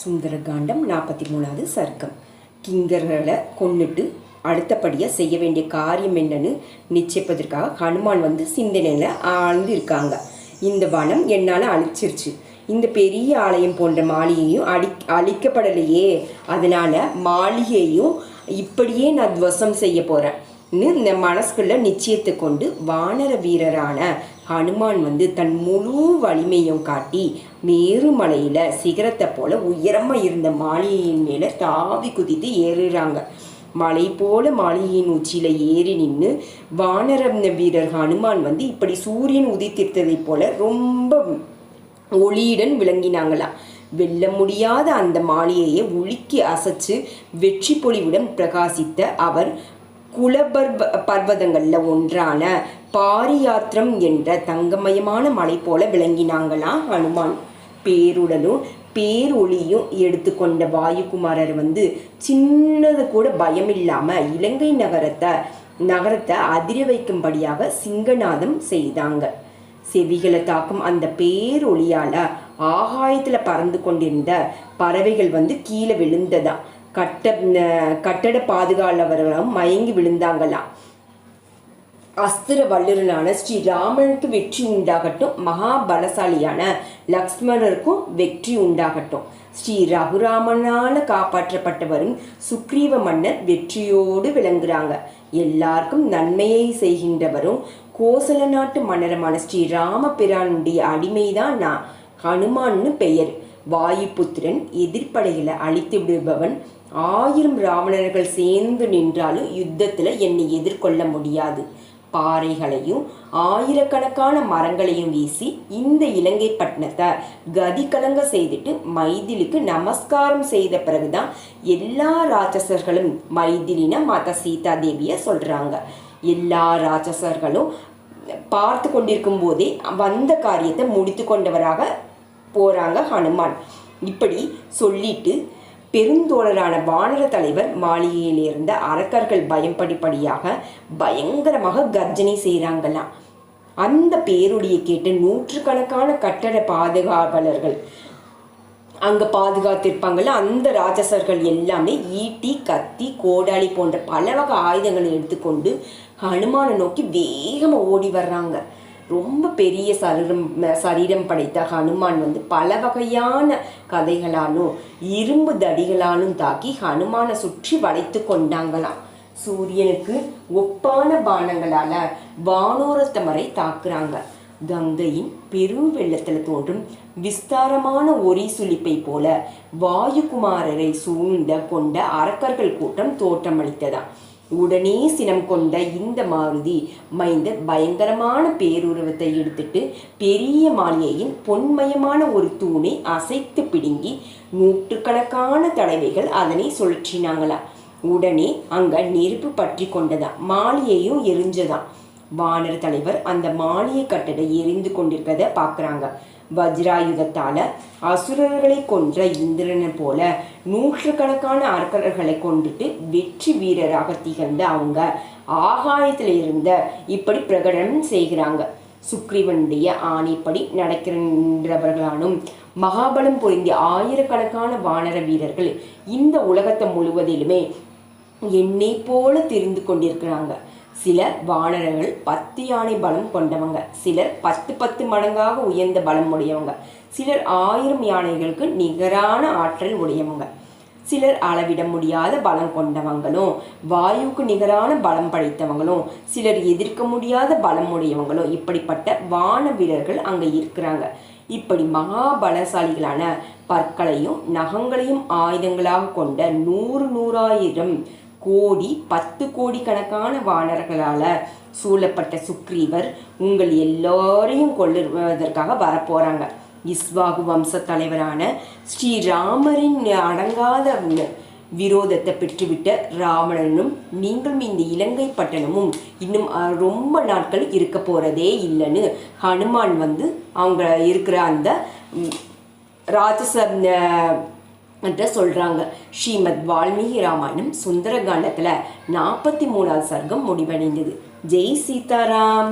சுந்தரகாண்டம் 43வது சர்க்கம். கிங்கர்களை கொன்னுட்டு அடுத்தபடியாக செய்ய வேண்டிய காரியம் என்னன்னு நிச்சயிப்பதற்காக ஹனுமான் சிந்தனையில் ஆழ்ந்து இருக்காங்க. இந்த வனம் என்னால் அழிச்சிருச்சு, இந்த பெரிய ஆலயம் போன்ற மாளிகையும் அழிக்கப்படலையே, அதனால் மாளிகையும் இப்படியே நான் துவசம் செய்ய போகிறேன் இந்த மனசுக்குள்ள நிச்சயத்தை கொண்டு வானர வீரரான ஹனுமான் தன் முழு வலிமையும் காட்டி மேருமலையில் சிகரத்தை போல உயரமாக இருந்த மாளிகையின் மேலே தாவி குதித்து ஏறுறாங்க. மலை போல மாளிகையின் உச்சியில் ஏறி நின்று வானர வீரர் ஹனுமான் இப்படி சூரியன் உதித்திருத்ததை போல ரொம்ப ஒளியுடன் விளங்கினாங்களாம். வெல்ல முடியாத அந்த மாளிகையை உலுக்கி அசைச்சு வெற்றி பொலிவுடன் பிரகாசித்த அவர் பர்வதங்களில் ஒன்றான பாரியாத்திரம் என்ற தங்கமயமான மலை போல விளங்கினாங்களாம் ஹனுமான். பேருடலும் பேரொளியும் எடுத்துக்கொண்ட வாயுகுமாரர் சின்னது கூட பயம் இல்லாமல் இலங்கை நகரத்தை அதிர வைக்கும்படியாக சிங்கநாதம் செய்தாங்க. செவிகளை தாக்கும் அந்த பேரொளியால் ஆகாயத்தில் பறந்து கொண்டிருந்த பறவைகள் கீழே விழுந்ததா. கட்டட பாதுகாவலர்களும் மயங்கி விழுந்தாங்களாம். அஸ்திர வல்லுரனான ஸ்ரீராமனுக்கு வெற்றி உண்டாகட்டும், மகாபலசாலியான லக்ஷ்மணருக்கும் வெற்றி உண்டாகட்டும். ஸ்ரீ ரகுராமனால் காப்பாற்றப்பட்டவரும் சுக்ரீவ மன்னர் வெற்றியோடு விளங்குறாங்க. எல்லாருக்கும் நன்மையை செய்கின்றவரும் கோசல நாட்டு மன்னருமான ஸ்ரீராம பிரானுடைய அடிமைதான் நான் ஹனுமான்னு பெயர். வாயுபுத்திரன் எதிர்ப்படைகளை அழித்து விடுபவன். 1000 ராவணர்கள் சேர்ந்து நின்றாலும் யுத்தத்தில் என்னை எதிர்கொள்ள முடியாது. பாறைகளையும் 1000கணக்கான மரங்களையும் வீசி இந்த இலங்கை பட்டணத்தை கதி கலங்க செய்துட்டு மைதிலிக்கு நமஸ்காரம் செய்த பிறகுதான் எல்லா ராட்சசர்களும் மைதிலின மாதா சீதா தேவியை சொல்கிறாங்க. எல்லா ராட்சசர்களும் பார்த்து கொண்டிருக்கும் போதே வந்த காரியத்தை முடித்து கொண்டவராக போகிறாங்க ஹனுமான். இப்படி சொல்லிட்டு பெருந்தோழரான வானர தலைவர் மாளிகையில் இருந்த அரக்கர்கள் பயன்படிப்படியாக பயங்கரமாக கர்ஜனை செய்கிறாங்களாம். அந்த பேரொடியை கேட்டு 100கணக்கான கட்டட பாதுகாவலர்கள் அங்கே பாதுகாத்திருப்பாங்கள்ல, அந்த ராட்சசர்கள் எல்லாமே ஈட்டி, கத்தி, கோடாளி போன்ற பல வகை ஆயுதங்களை எடுத்துக்கொண்டு ஹனுமானை நோக்கி வேகமாக ஓடி வர்றாங்க. ரொம்ப பெரிய சரீரம் படைத்த ஹனுமான் பல வகையான கதைகளாலும் இரும்பு தடிகளாலும் தாக்கி ஹனுமானை சுற்றி வளைத்து கொண்டாங்களாம். சூரியனுக்கு ஒப்பான பானங்களால் வானோரத்தமரை தாக்குறாங்க. கங்கையின் பெரும் வெள்ளத்தில் தோன்றும் விஸ்தாரமான ஒரி சுளிப்பை போல வாயுகுமாரரை சூழ்ந்த கொண்ட அரக்கர்கள் கூட்டம் தோற்றமளித்ததாம். உடனே சினம் கொண்ட இந்த மாருதி மைந்தர் பயங்கரமான பேருருவத்தை எடுத்துட்டு பெரிய மாளிகையின் பொன்மயமான ஒரு தூணை அசைத்து பிடுங்கி 100கணக்கான தடவைகள் அதனை சுழற்றினாங்களாம். உடனே அங்க நெருப்பு பற்றி கொண்டதாம். மாளிகையும் எரிஞ்சதாம். வானர் தலைவர் அந்த மாளிகை கட்டடை எரிந்து கொண்டிருக்கிறத பார்க்குறாங்க. வஜ்ராயுதத்தால அசுரர்களை கொன்ற இந்திரனை போல 100கணக்கான அரக்கர்களை கொண்டுட்டு வெற்றி வீரராக திகழ்ந்த அவங்க ஆகாயத்தில் இருந்த இப்படி பிரகடனம் செய்கிறாங்க. சுக்ரீவனுடைய ஆணைப்படி நடக்கின்றவர்களானும் மகாபலம் பொருந்திய 1000கணக்கான வானர வீரர்கள் இந்த உலகத்தை முழுவதிலுமே என்னை போல தெரிந்து கொண்டிருக்கிறாங்க. சிலர் வானரர்கள் 10 யானை பலம் கொண்டவங்க, சிலர் 10 மடங்காக உயர்ந்த பலம் உடையவங்க, சிலர் 1000 யானைகளுக்கு நிகரான ஆற்றல் உடையவங்க, சிலர் அளவிட முடியாத பலம் கொண்டவங்களும் வாயுக்கு நிகரான பலம் படைத்தவங்களும், சிலர் எதிர்க்க முடியாத பலம் உடையவங்களும், இப்படிப்பட்ட வான வீரர்கள் அங்கே இருக்கிறாங்க. இப்படி மகாபலசாலிகளான பற்களையும் நகங்களையும் ஆயுதங்களாக கொண்ட 100,000 கோடி 10 கோடி கணக்கான வானர்களால் சூழப்பட்ட சுக்ரீவர் உங்கள் எல்லோரையும் கொள்ளுவதற்காக வரப்போகிறாங்க. இஸ்வாகு வம்ச தலைவரான ஸ்ரீராமரின் அடங்காத விரோதத்தை பெற்றுவிட்ட ராவணனும் நீங்களும் இந்த இலங்கை பட்டணமும் இன்னும் ரொம்ப நாட்கள் இருக்க போகிறதே இல்லைன்னு ஹனுமான் அவங்க இருக்கிற அந்த ராட்சச சொல்கிறாங்க. ஸ்ரீமத் வால்மீகி ராமாயணம் சுந்தரகாண்டத்தில் 43வது சர்க்கம் முடிவடைந்தது. ஜெய் சீதாராம்.